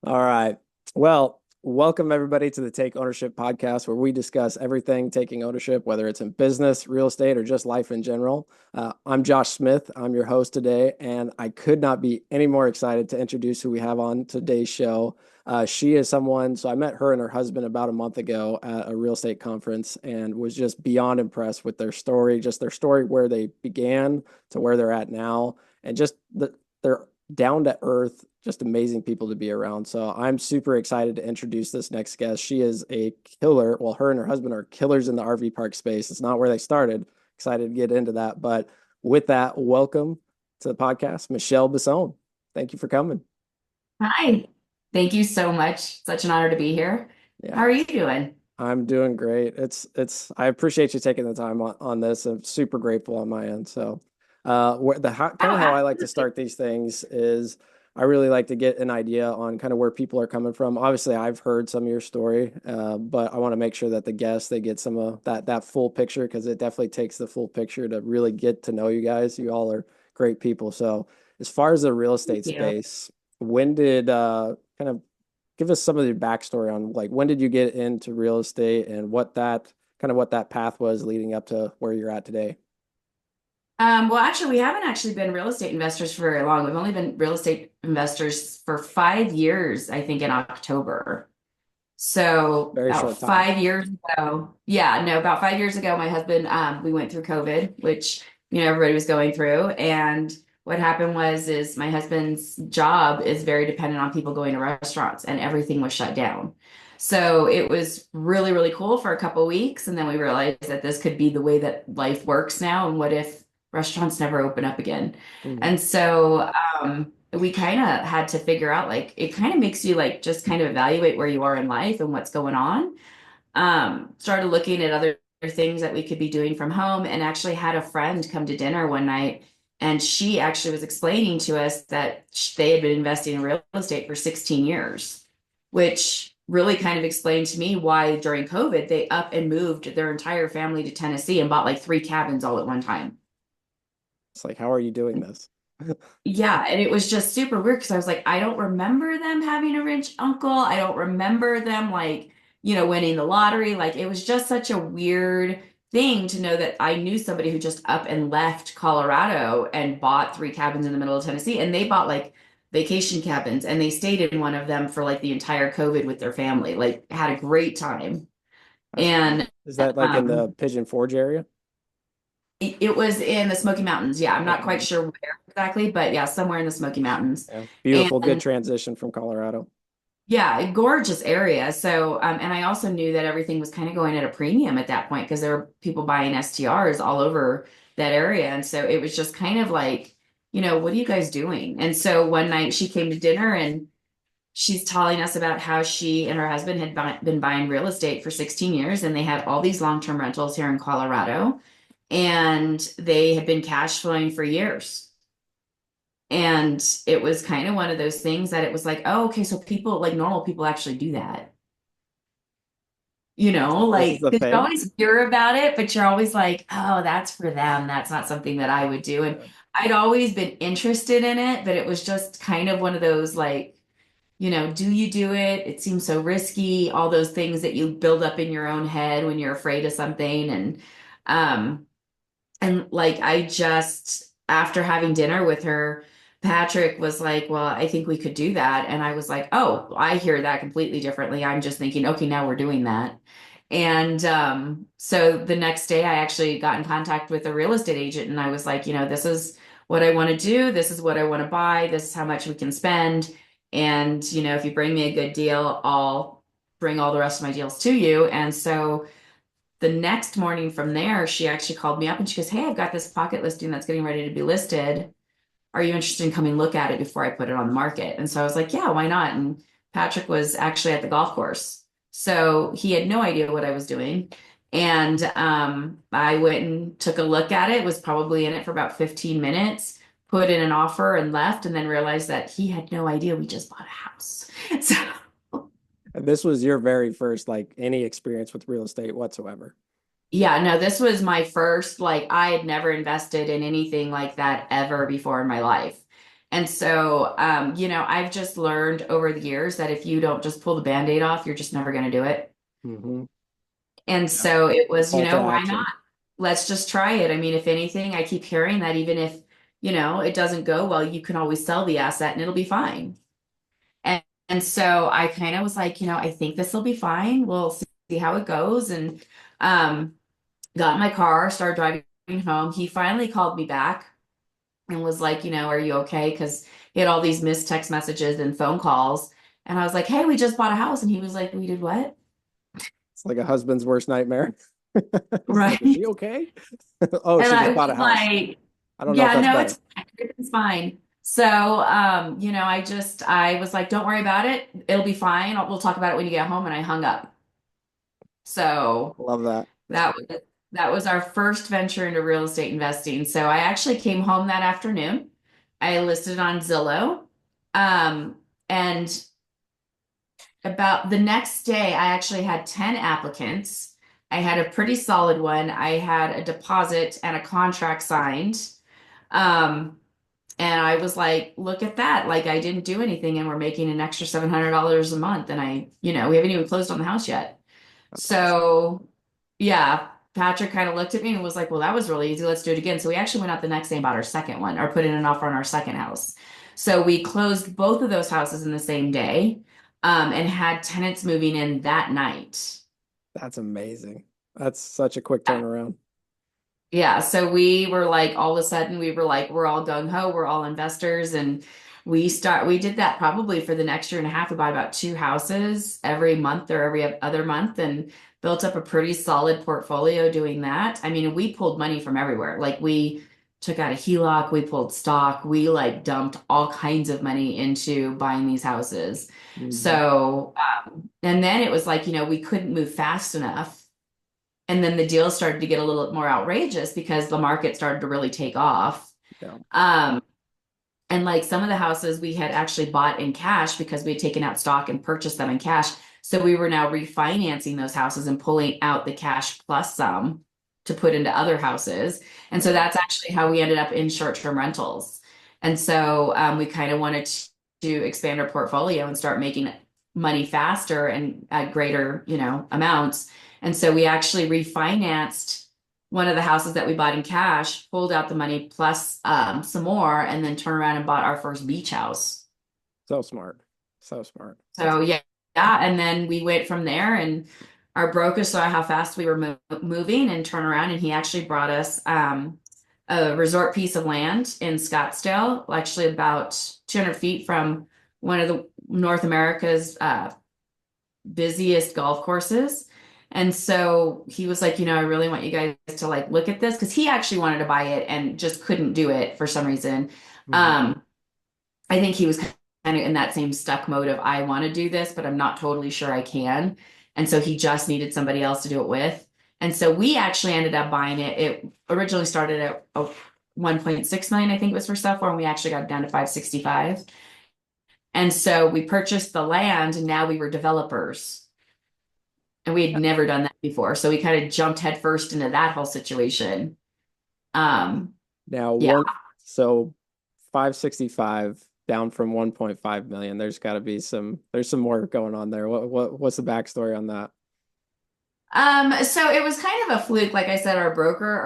All right. Well, welcome everybody to the Take Ownership podcast, where we discuss everything taking ownership, whether it's in business, real estate, or just life in general. I'm Josh Smith. I'm your host today, and I could not be any more excited to introduce who we have on today's show. She is someone, so I met her and her husband about a month ago at a real estate conference and was just beyond impressed with their story, just their story, where they began to where they're at now, and just their down to earth, just amazing people to be around. So I'm super excited to introduce this next guest. She is a killer. Well, her and her husband are killers in the RV park space. It's not where they started. Excited to get into that. But with that, welcome to the podcast, Mychele Bisson. Thank you for coming. Hi. Thank you so much. Such an honor to be here. How Yeah, are you doing? I'm doing great. I appreciate you taking the time on this. I'm super grateful on my end. So, kind Oh, of how I like to absolutely. start these things is I really like to get an idea on kind of where people are coming from. Obviously, I've heard some of your story, but I want to make sure that the guests they get some of that full picture because it definitely takes the full picture to really get to know you guys. You all are great people. So, as far as the real Thank estate you. space, when did kind of give us some of the backstory on like when did you get into real estate and what that path was leading up to where you're at today? Well, actually, we haven't actually been real estate investors for very long. We've only been real estate investors for 5 years, I think, in October. So Very about short time. 5 years ago, yeah, no, about 5 years ago, my husband, we went through COVID, which, everybody was going through. And what happened is my husband's job is very dependent on people going to restaurants and everything was shut down. So it was really, really cool for a couple of weeks. And then we realized that this could be the way that life works now. And what if restaurants never open up again? Mhm. And so, we kind of had to figure out like it kind of makes you like just kind of evaluate where you are in life and what's going on. Started looking at other things that we could be doing from home and actually had a friend come to dinner one night and she actually was explaining to us that they had been investing in real estate for 16 years, which really kind of explained to me why during COVID they up and moved their entire family to Tennessee and bought like three cabins all at one time. It's like, how are you doing this? Yeah, and it was just super weird because I was like, I don't remember them having a rich uncle. I don't remember them like, winning the lottery. Like it was just such a weird thing to know that I knew somebody who just up and left Colorado and bought three cabins in the middle of Tennessee. And they bought like vacation cabins and they stayed in one of them for like the entire COVID with their family, like had a great time. That's cool. And Is that like in the um Pigeon Forge area? it was in the Smoky Mountains. Yeah, I'm not Smoky quite Mountains. sure where exactly, but yeah, somewhere in the Smoky Mountains. Yeah. Beautiful, good And transition from Colorado. yeah, a gorgeous area. So, and I also knew that everything was kind of going at a premium at that point because there were people buying STRs all over that area. And so it was just kind of like, what are you guys doing? And so one night she came to dinner and she's telling us about how she and her husband had been buying real estate for 16 years and they had all these long-term rentals here in Colorado and they had been cash flowing for years. And it was kind of one of those things that it was like, oh, okay, so people like normal people actually do that. This is Like the 'cause you thing. always hear about it, but you're always like, oh, that's for them. That's not something that I would do. And Yeah. I'd always been interested in it, but it was just kind of one of those like, do you do it? It seems so risky, all those things that you build up in your own head when you're afraid of something. Um, and like I just, after having dinner with her, Patrick was like, well, I think we could do that. And I was like, oh, I hear that completely differently. I'm just thinking, okay, now we're doing that. And so the next day, I actually got in contact with a real estate agent and I was like, this is what I want to do. This is what I want to buy. This is how much we can spend. And, if you bring me a good deal, I'll bring all the rest of my deals to you. And so the next morning from there, she actually called me up and she goes, hey, I've got this pocket listing that's getting ready to be listed. Are you interested in coming look at it before I put it on the market? And so I was like, yeah, why not? And Patrick was actually at the golf course. So he had no idea what I was doing. And I went and took a look at it, was probably in it for about 15 minutes, put in an offer and left, and then realized that he had no idea we just bought a house. So And this was your very first like any experience with real estate whatsoever. yeah, no, this was my first, like, I had never invested in anything like that ever before in my life. And so, I've just learned over the years that if you don't just pull the Band-Aid off, you're just never going to do it. Hmm. And Yeah. so it was, Call to why not? action. Let's just try it. I mean, if anything, I keep hearing that even if, it doesn't go well, you can always sell the asset and it'll be fine. And so I kind of was like, I think this will be fine. We'll see how it goes. And got in my car, started driving home. He finally called me back and was like, are you okay? Because he had all these missed text messages and phone calls. And I was like, hey, we just bought a house. And he was like, we did what? It's like a husband's worst nightmare. It's like, is Right. she okay? Oh, And she I just bought a was house. like, I don't know if yeah, that's no, better. it's fine. So, I was like, don't worry about it. It'll be fine. We'll talk about it when you get home. And I hung up. So Love that. that was that was our first venture into real estate investing. So I actually came home that afternoon. I listed on Zillow. And about the next day, I actually had 10 applicants. I had a pretty solid one. I had a deposit and a contract signed. Um, and I was like, look at that. Like I didn't do anything and we're making an extra $700 a month. And we haven't even closed on the house yet. That's awesome. So yeah, Patrick kind of looked at me and was like, well, that was really easy. Let's do it again. So we actually went out the next day and bought our second one or put in an offer on our second house. So we closed both of those houses in the same day, and had tenants moving in that night. That's amazing. That's such a quick turnaround. Yeah, so we were like all of a sudden we were like we're all gung ho, we're all investors and we did that probably for the next year and a half. We bought about two houses every month or every other month and built up a pretty solid portfolio doing that. I mean, we pulled money from everywhere. Like we took out a HELOC, we pulled stock, we like dumped all kinds of money into buying these houses. Hmm. So, and then it was like, we couldn't move fast enough. And then the deals started to get a little more outrageous because the market started to really take off. Yeah. Um, and like some of the houses we had actually bought in cash because we had taken out stock and purchased them in cash. So we were now refinancing those houses and pulling out the cash plus some to put into other houses. And so Right. that's actually how we ended up in short-term rentals. And so we kind of wanted to expand our portfolio and start making money faster and at greater, amounts. And so we actually refinanced one of the houses that we bought in cash, pulled out the money plus some more, and then turned around and bought our first beach house. So smart. So smart. That's So yeah, and then we went from there, and our broker saw how fast we were moving and turned around, and he actually brought us a resort piece of land in Scottsdale, actually about 200 feet from one of the North America's busiest golf courses. And so he was like, I really want you guys to like look at this because he actually wanted to buy it and just couldn't do it for some reason. Mhm. Um, I think he was kind of in that same stuck mode of I want to do this, but I'm not totally sure I can. And so he just needed somebody else to do it with. And so we actually ended up buying it. It originally started at 1.6 million, I think it was for stuff, and we actually got it down to 565. And so we purchased the land and now we were developers. And we had never done that before. So we kind of jumped headfirst into that whole situation. Um, Now yeah. one, so 565 down from 1.5 million. There's got to be there's some more going on there. What's the backstory on that? So it was kind of a fluke. Like I said, our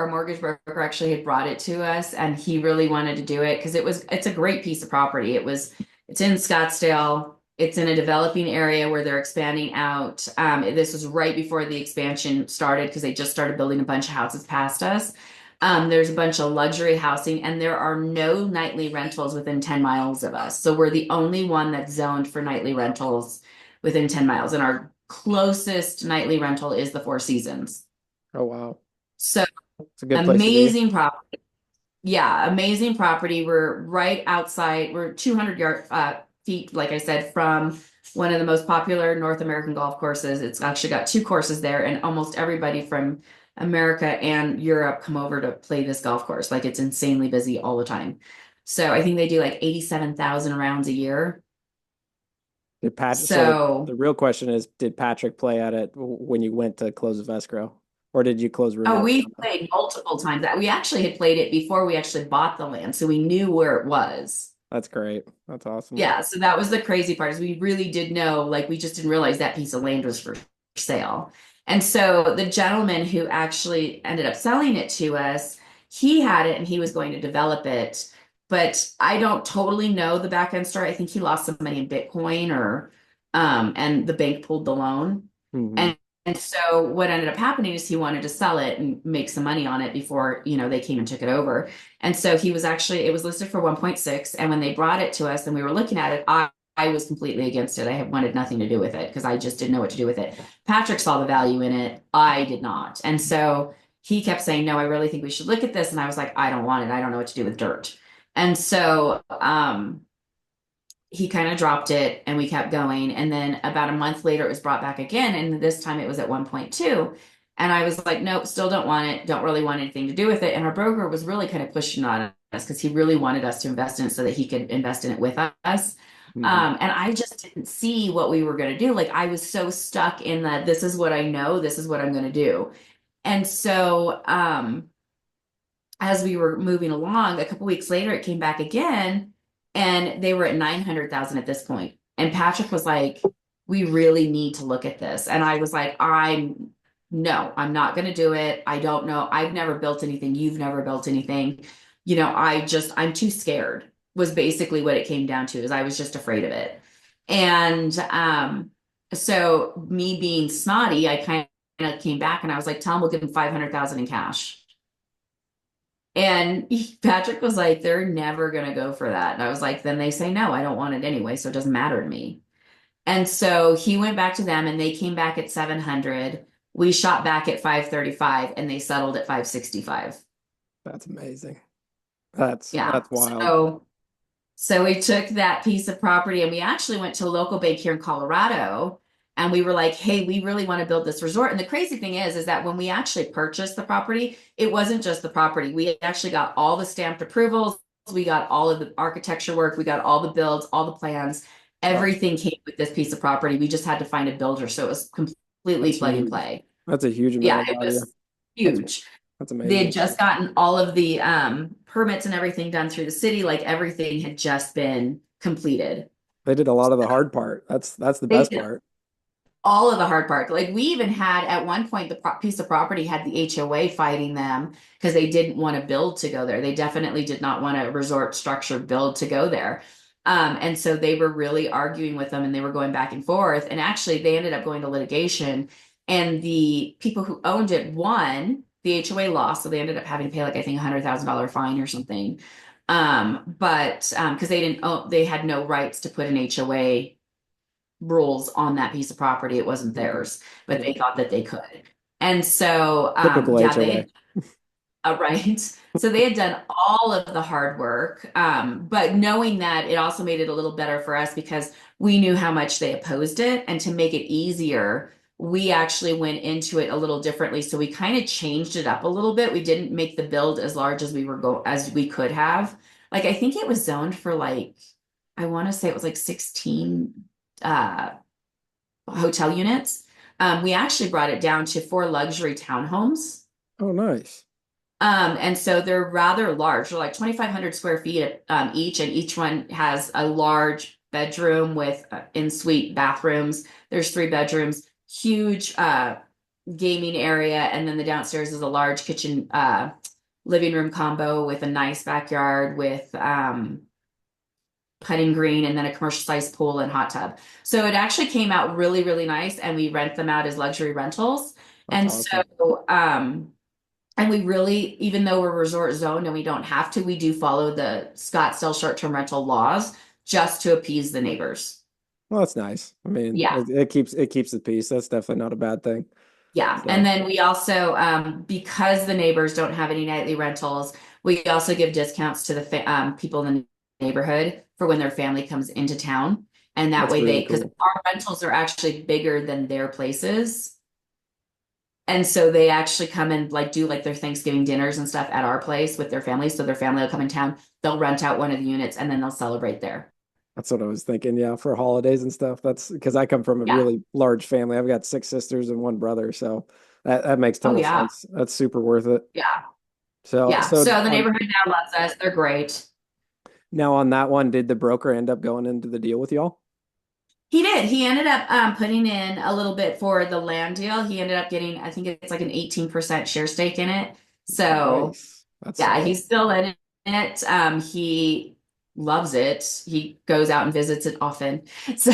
mortgage broker actually had brought it to us and he really wanted to do it because it's a great piece of property. It's in Scottsdale. It's in a developing area where they're expanding out. This was right before the expansion started because they just started building a bunch of houses past us. There's a bunch of luxury housing and there are no nightly rentals within 10 miles of us. So we're the only one that's zoned for nightly rentals within 10 miles. And our closest nightly rental is the Four Seasons. Oh wow. So It's a good place to be. amazing property. Yeah, amazing property. We're right outside. We're 200 feet, like I said, from one of the most popular North American golf courses. It's actually got two courses there, and almost everybody from America and Europe come over to play this golf course. Like it's insanely busy all the time. So I think they do like 87,000 rounds a year. So So the real question is, did Patrick play at it when you went to close of escrow, or did you close oh, remotely we on that? played multiple times. We actually had played it before we actually bought the land, so we knew where it was. That's great. That's awesome. Yeah, so that was the crazy part is we really did know, like we just didn't realize that piece of land was for sale. And so the gentleman who actually ended up selling it to us, he had it and he was going to develop it. But I don't totally know the back end story. I think he lost some money in Bitcoin or and the bank pulled the loan. Hmm. And and so what ended up happening is he wanted to sell it and make some money on it before, they came and took it over. And so he was actually, it was listed for 1.6. And when they brought it to us and we were looking at it, I was completely against it. I wanted nothing to do with it because I just didn't know what to do with it. Patrick saw the value in it. I did not. And so he kept saying, no, I really think we should look at this. And I was like, I don't want it. I don't know what to do with dirt. And so he kind of dropped it and we kept going. And then about a month later, it was brought back again. And this time it was at 1.2. And I was like, nope, still don't want it. Don't really want anything to do with it. And our broker was really kind of pushing on us because he really wanted us to invest in it so that he could invest in it with us. Hmm. And I just didn't see what we were going to do. Like I was so stuck in that this is what I know, this is what I'm going to do. And so as we were moving along, a couple weeks later, it came back again, and they were at 900,000 at this point. And Patrick was like, "We really need to look at this." And I was like, "I'm no, I'm not going to do it. I don't know. I've never built anything. You've never built anything. I'm too scared." Was basically what it came down to. Is I was just afraid of it, and so me being snotty, I kind of came back and I was like, "Tell him we'll give him 500,000 in cash." And Patrick was like, they're never going to go for that. And I was like, then they say no, I don't want it anyway. So it doesn't matter to me. And so he went back to them and they came back at 700. We shot back at 535 and they settled at 565. That's amazing. That's Yeah. wild. So we took that piece of property and we actually went to a local bank here in Colorado and we were like, hey, we really want to build this resort. And the crazy thing is that when we actually purchased the property, it wasn't just the property. We actually got all the stamped approvals. We got all of the architecture work. We got all the builds, all the plans. Wow. Everything came with this piece of property. We just had to find a builder. So it was completely That's plug and huge. play. That's a huge amount Yeah, of it value. was That's huge. that's They had amazing. just gotten all of the permits and everything done through the city. Like everything had just been completed. They did a lot of the hard part. That's the They best did part. all of the hard part. Like we even had at one point the piece of property had the HOA fighting them because they didn't want to build to go there. They definitely did not want a resort structure build to go there. And so they were really arguing with them and they were going back and forth. And actually, they ended up going to litigation. And the people who owned it won, the HOA lost. So they ended up having to pay like, I think, $100,000 fine or something. But because they didn't own, they had no rights to put an HOA rules on that piece of property. It wasn't Mhm. theirs, but Yeah. they thought that they could. And so, Typical yeah, they HOA. had, right. So they had done all of the hard work. But knowing that, it also made it a little better for us because we knew how much they opposed it. And to make it easier, we actually went into it a little differently. So we kind of changed it up a little bit. We didn't make the build as large as as we could have. Like I think it was zoned for like, I want to say it was like 16 uh hotel units. We actually brought it down to 4 luxury townhomes. Oh, nice. And so they're rather large. They're like 2,500 square feet each, and each one has a large bedroom with in-suite bathrooms. There's 3 bedrooms, huge gaming area, and then the downstairs is a large kitchen living room combo with a nice backyard with putting green and then a commercial sized pool and hot tub. So it actually came out really, really nice and we rent them out as luxury rentals. That's And awesome. so, and we really, even though we're resort zoned and we don't have to, we do follow the Scottsdale short-term rental laws just to appease the neighbors. Well, that's nice. I mean, Yeah. it keeps the peace. That's definitely not a bad thing. Yeah. And So then we also, because the neighbors don't have any nightly rentals, we also give discounts to the people in the neighborhood for when their family comes into town. And that that's way really because cool. our rentals are actually bigger than their places. And so they actually come and like do like their Thanksgiving dinners and stuff at our place with their family. So their family will come in town, they'll rent out one of the units and then they'll celebrate there. That's what I was thinking. Yeah, for holidays and stuff. That's because I come from a Yeah. really large family. I've got 6 sisters and one brother, so that makes Oh total yeah. sense. That's super worth it. Yeah. So Yeah. so So the neighborhood now loves us. They're great. Now on that one, did the broker end up going into the deal with y'all? He did. He ended up putting in a little bit for the land deal. He ended up getting, I think it's like an 18% share stake in it. So Nice. That's yeah, solid. he's still in it. He loves it. He goes out and visits it often. So,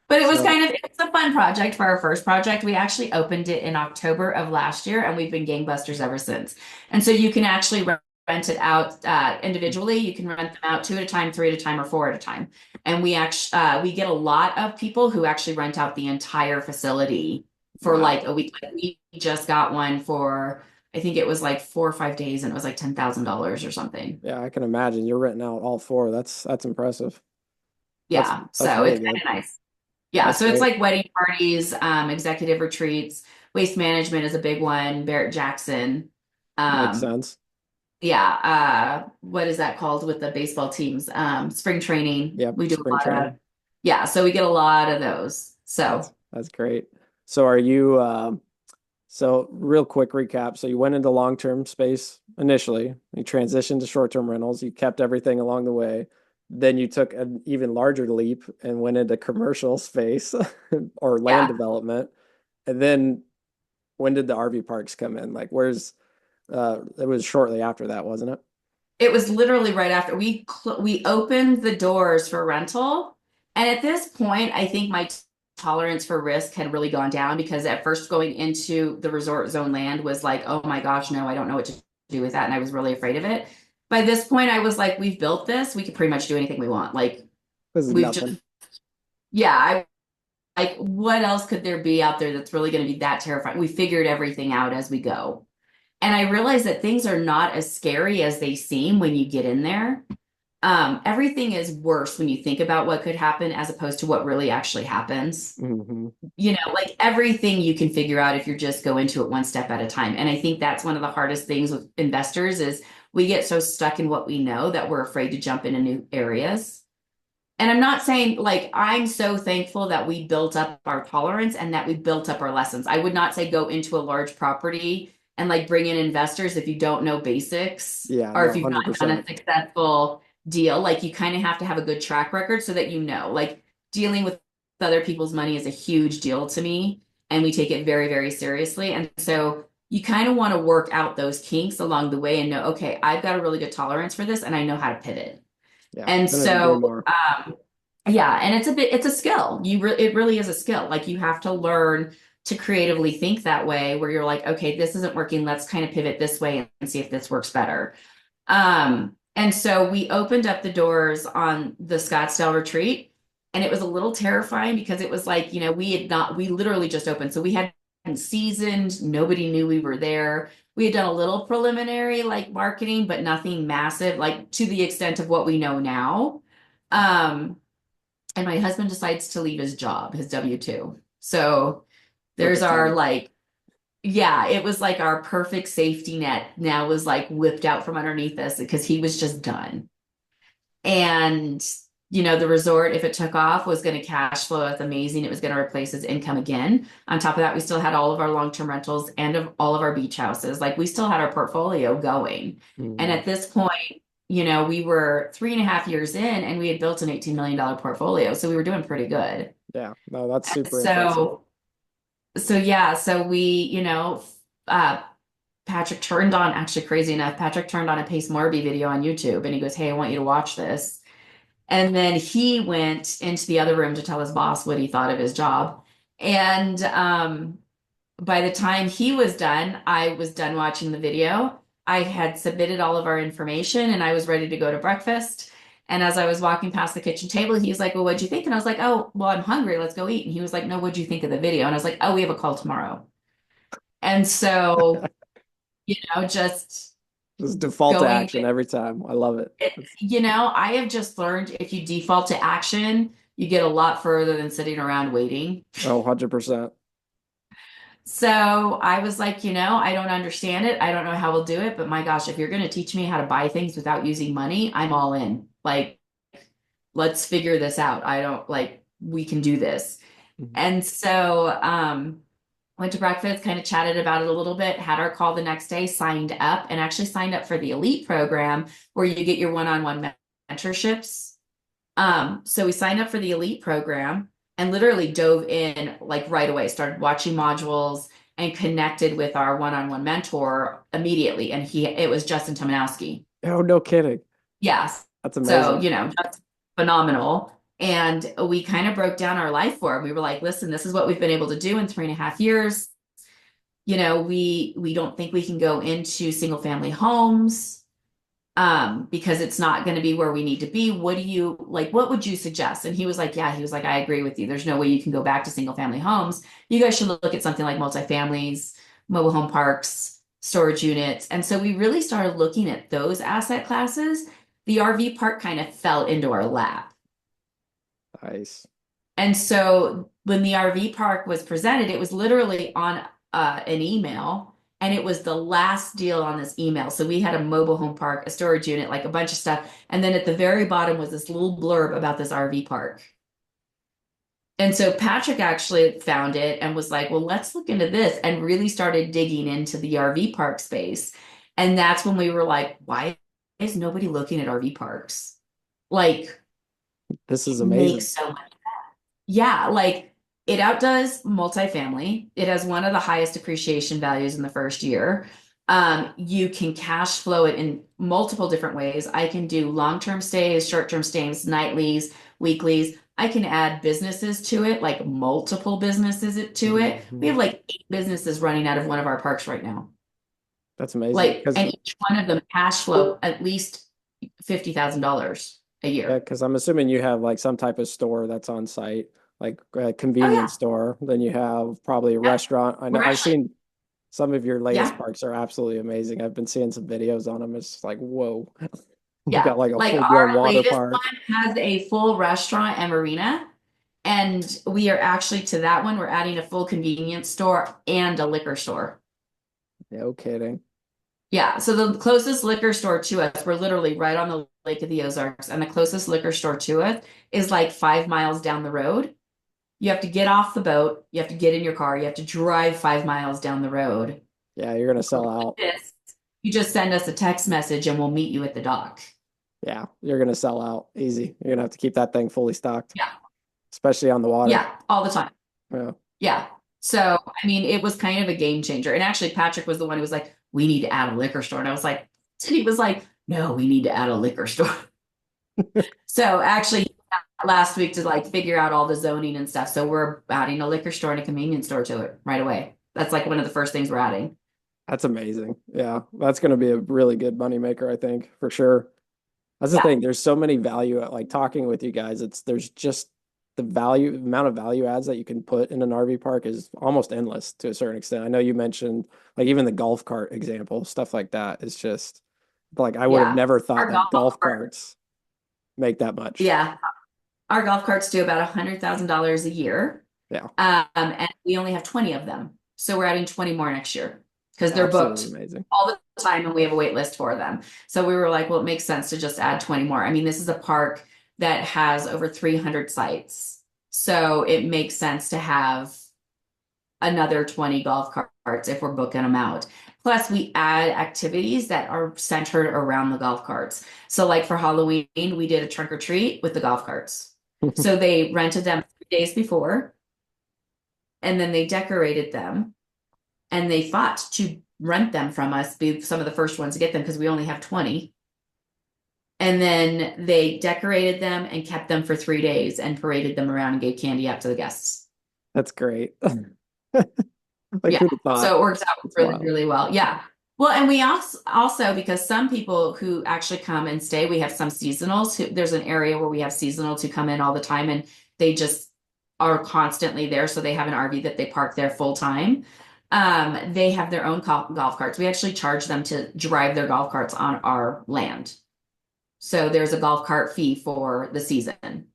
but it was So it's a fun project for our first project. We actually opened it in October of last year and we've been gangbusters ever since. And so you can actually rent it out individually. You can rent them out two at a time, three at a time, or four at a time. And we get a lot of people who actually rent out the entire facility for like wow. a week. Like we just got one for, I think it was like 4 or 5 days and it was like $10,000 or something. Yeah, I can imagine you're renting out all four. That's impressive. That's Yeah. that's So really it's kind good. of nice. Yeah, That's so it's great. like wedding parties, executive retreats, waste management is a big one, Barrett Jackson. Makes Um, sense. yeah, what is that called with the baseball teams? Spring training. Yep, We do a spring lot of, training. yeah, so we get a lot of those. So That's great. So are you so real quick recap. So you went into long-term space initially, you transitioned to short-term rentals, you kept everything along the way. Then you took an even larger leap and went into commercial space or land yeah, development. And then when did the RV parks come in? Like where's it was shortly after that, wasn't it? it was literally right after we opened the doors for rental. And at this point, I think my tolerance for risk had really gone down because at first going into the resort zone land was like, oh my gosh, no, I don't know what to do with that. And I was really afraid of it. By this point, I was like, we've built this. We can pretty much do anything we want. Like This is we've just, nothing. yeah, I like what else could there be out there that's really going to be that terrifying? We figured everything out as we go. And I realized that things are not as scary as they seem when you get in there. Everything is worse when you think about what could happen as opposed to what really actually happens. Hmm. You know, like everything you can figure out if you just go into it one step at a time. And I think that's one of the hardest things with investors is we get so stuck in what we know that we're afraid to jump into new areas. And I'm not saying like I'm so thankful that we built up our tolerance and that we built up our lessons. I would not say go into a large property and like bring in investors if you don't know basics Yeah, or if no, you've not done a 100%. successful deal. Like you kind of have to have a good track record so that you know, like dealing with other people's money is a huge deal to me and we take it very, very seriously. And so you kind of want to work out those kinks along the way and know, okay, I've got a really good tolerance for this and I know how to pivot. Yeah, And couldn't agree so, more. yeah, and it's a skill. It really is a skill. Like you have to learn to creatively think that way, where you're like, okay, this isn't working. Let's kind of pivot this way and see if this works better. And so we opened up the doors on the Scottsdale retreat, and it was a little terrifying because it was like, you know, we literally just opened, so we hadn't seasoned. Nobody knew we were there. We had done a little preliminary like marketing, but nothing massive, like to the extent of what we know now. Um, and my husband decides to leave his job, his W-2. So there's Perfect our timing. like, yeah, it was like our perfect safety net now was like whipped out from underneath us because he was just done. And, you know, the resort, if it took off, was going to cash flow us amazing. It was going to replace his income again. On top of that, we still had all of our long-term rentals and of all of our beach houses. Like we still had our portfolio going. And Hmm. at this point, you know, we were 3.5 years in and we had built an $18 million portfolio. So we were doing pretty good. Yeah, no, that's super impressive. So, so yeah, so we, you know, uh, Patrick turned on, actually crazy enough, Patrick turned on a Pace Morby video on YouTube and he goes, hey, I want you to watch this. And then he went into the other room to tell his boss what he thought of his job. And by the time he was done, I was done watching the video. I had submitted all of our information and I was ready to go to breakfast. And as I was walking past the kitchen table, he was like, well, what'd you think? And I was like, oh, well, I'm hungry. Let's go eat. And he was like, no, what'd you think of the video? And I was like, oh, we have a call tomorrow. And so, you know, just Just default to going action every time. I love it. you know, I have just learned if you default to action, you get a lot further than sitting around waiting. Oh, 100%. So I was like, you know, I don't understand it. I don't know how we'll do it, but my gosh, if you're going to teach me how to buy things without using money, I'm all in. Like, let's figure this out. I don't like, we can do this. Mhm. And so, went to breakfast, kind of chatted about it a little bit, had our call the next day, signed up, and actually signed up for the elite program where you get your one-on-one mentorships. So we signed up for the elite program and literally dove in like right away, started watching modules and connected with our one-on-one mentor immediately. And it was Justin Tomanowski. Oh, no kidding. Yes. That's So, amazing. that's phenomenal. And we kind of broke down our life for him. We were like, listen, this is what we've been able to do in 3.5 years. We don't think we can go into single family homes because it's not going to be where we need to be. What do you like? What would you suggest? And he was like, yeah, he was like, I agree with you. There's no way you can go back to single family homes. You guys should look at something like multifamilies, mobile home parks, storage units. And so we really started looking at those asset classes. The RV park kind of fell into our lap. Nice. And so when the RV park was presented, it was literally on an email, and it was the last deal on this email. So we had a mobile home park, a storage unit, like a bunch of stuff. And then at the very bottom was this little blurb about this RV park. And so Patrick actually found it and was like, well, let's look into this, and really started digging into the RV park space. And that's when we were like, why is nobody looking at RV parks? Like, This is it amazing. makes so much. Yeah, like it outdoes multifamily. It has one of the highest appreciation values in the first year. You can cash flow it in multiple different ways. I can do long-term stays, short-term stays, nightlies, weeklies. I can add businesses to it, like multiple businesses to it. We Mhm. have like 8 businesses running out of one of our parks right now. That's amazing. Like, and each one of them cash flow at least $50,000 a Yeah, year. because I'm assuming you have like some type of store that's on site, like a Oh convenience yeah. store. Then you have probably a Yep. restaurant. I know We're I've actually, seen some of your latest yeah. parks are absolutely amazing. I've been seeing some videos on them. It's just like, whoa, you Yeah, got like a like full-blown our water latest park. one has a full restaurant and marina. And we are actually to that one, we're adding a full convenience store and a liquor store. No kidding. Yeah, so the closest liquor store to us, we're literally right on the Lake of the Ozarks, and the closest liquor store to us is like 5 miles down the road. You have to get off the boat, you have to get in your car, you have to drive 5 miles down the road. Yeah, you're gonna sell out. This, you just send us a text message and we'll meet you at the dock. Yeah, you're gonna sell out easy. You're gonna have to keep that thing fully stocked, Yeah, especially on the water. yeah, all the time. Yeah, Yeah. So, I mean, it was kind of a game changer. And actually, Patrick was the one who was like, we need to add a liquor store. And I was like, and he was like, no, we need to add a liquor store. So, actually, last week to like figure out all the zoning and stuff. So, we're adding a liquor store and a convenience store to it right away. That's like one of the first things we're adding. that's amazing. Yeah, that's gonna be a really good money maker, I think, for sure. That's the Yeah. thing. There's so many value, like talking with you guys, there's just the amount of value adds that you can put in an RV park is almost endless to a certain extent. I know you mentioned like even the golf cart example, stuff like that is just like I would have Yeah. never thought Our that golf golf cart. carts make that much. Yeah. Our golf carts do about $100,000 a year. Yeah, And we only have 20 of them. So we're adding 20 more next year because they're absolutely booked amazing. all the time and we have a wait list for them. So we were like, well, it makes sense to just add 20 more. I mean, this is a park that has over 300 sites. So it makes sense to have another 20 golf carts if we're booking them out. Plus, we add activities that are centered around the golf carts. So, like for Halloween, we did a trunk or treat with the golf carts. So they rented them 3 days before and then they decorated them and they fought to rent them from us, be some of the first ones to get them because we only have 20. And then they decorated them and kept them for 3 days and paraded them around and gave candy out to the guests. That's great. Like Yeah. who'd have thought? So it works out It's really, wild. really well. Yeah. Well, and we also because some people who actually come and stay, we have some seasonals who there's an area where we have seasonals who come in all the time and they just are constantly there. So they have an RV that they park there full time. They have their own golf carts. We actually charge them to drive their golf carts on our land. So there's a golf cart fee for the season.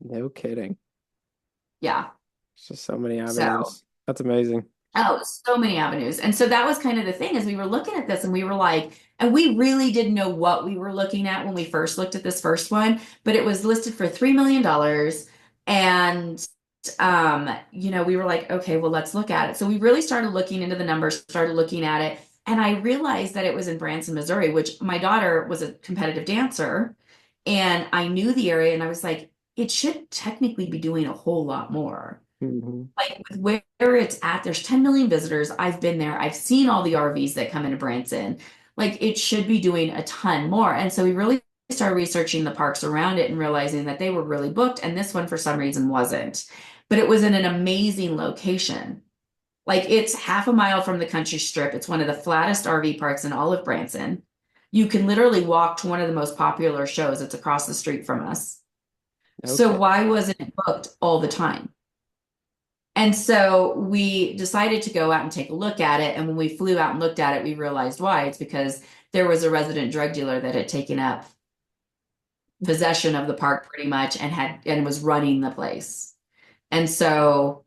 No kidding. Yeah. It's just so many So avenues. That's amazing. oh, so many avenues. And so that was kind of the thing as we were looking at this and we were like, and we really didn't know what we were looking at when we first looked at this first one, but it was listed for $3 million. And we were like, okay, well, let's look at it. So we really started looking into the numbers, started looking at it. And I realized that it was in Branson, Missouri, which my daughter was a competitive dancer. And I knew the area and I was like, it should technically be doing a whole lot more. Hmm. Like with where it's at, there's 10 million visitors. I've been there. I've seen all the RVs that come into Branson. Like it should be doing a ton more. And so we really started researching the parks around it and realizing that they were really booked. And this one, for some reason, wasn't. But it was in an amazing location. Like it's half a mile from the country strip. It's one of the flattest RV parks in all of Branson. You can literally walk to one of the most popular shows. It's across the street from us. So Okay. why wasn't it booked all the time? And so we decided to go out and take a look at it. And when we flew out and looked at it, we realized why. It's because there was a resident drug dealer that had taken up possession of the park pretty much and was running the place. And so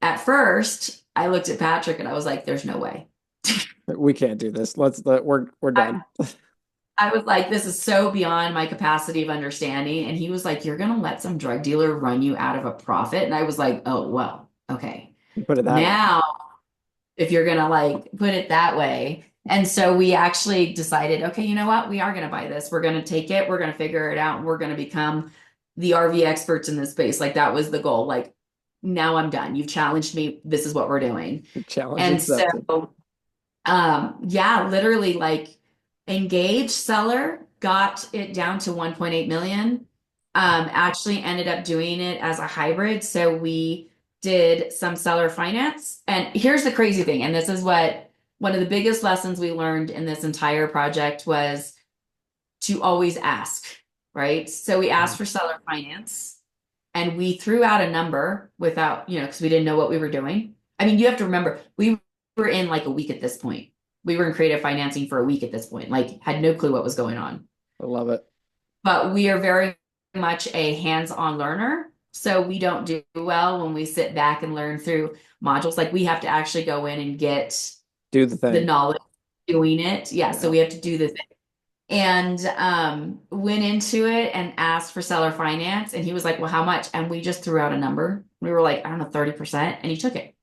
at first, I looked at Patrick and I was like, there's no way. We can't do this. We're done. I, I was like, this is so beyond my capacity of understanding. And he was like, you're going to let some drug dealer run you out of a profit? And I was like, oh, well, okay. Put it that way. Now, if you're going to like put it that way. And so we actually decided, okay, you know what? We are going to buy this. We're going to take it. We're going to figure it out. And we're going to become the RV experts in this space. Like that was the goal. Like, now I'm done. You've challenged me. This is what we're doing. Challenge And so accepted. yeah, literally like engaged seller got it down to 1.8 million. Actually ended up doing it as a hybrid. So we did some seller finance. And here's the crazy thing, and this is what one of the biggest lessons we learned in this entire project was to always ask, right? So we asked for seller finance and we threw out a number without, because we didn't know what we were doing. I mean, you have to remember, we were in like a week at this point. We were in creative financing for a week at this point, like had no clue what was going on. I love it. But we are very much a hands-on learner. So we don't do well when we sit back and learn through modules. Like we have to actually go in and get Do the the thing. knowledge doing it. Yeah, so Yeah. we have to do the thing. And went into it and asked for seller finance. And he was like, well, how much? And we just threw out a number. We were like, I don't know, 30%. And he took it.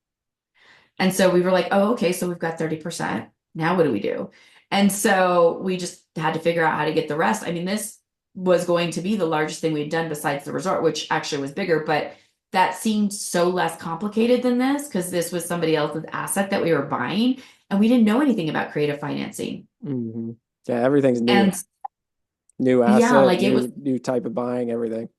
And so we were like, oh, okay, so we've got 30%. Now what do we do? And so we just had to figure out how to get the rest. I mean, this was going to be the largest thing we'd done besides the resort, which actually was bigger, but that seemed so less complicated than this because this was somebody else's asset that we were buying. And we didn't know anything about creative financing. Hmm. Yeah, everything's new. And New yeah, asset, like it was new type of buying, everything.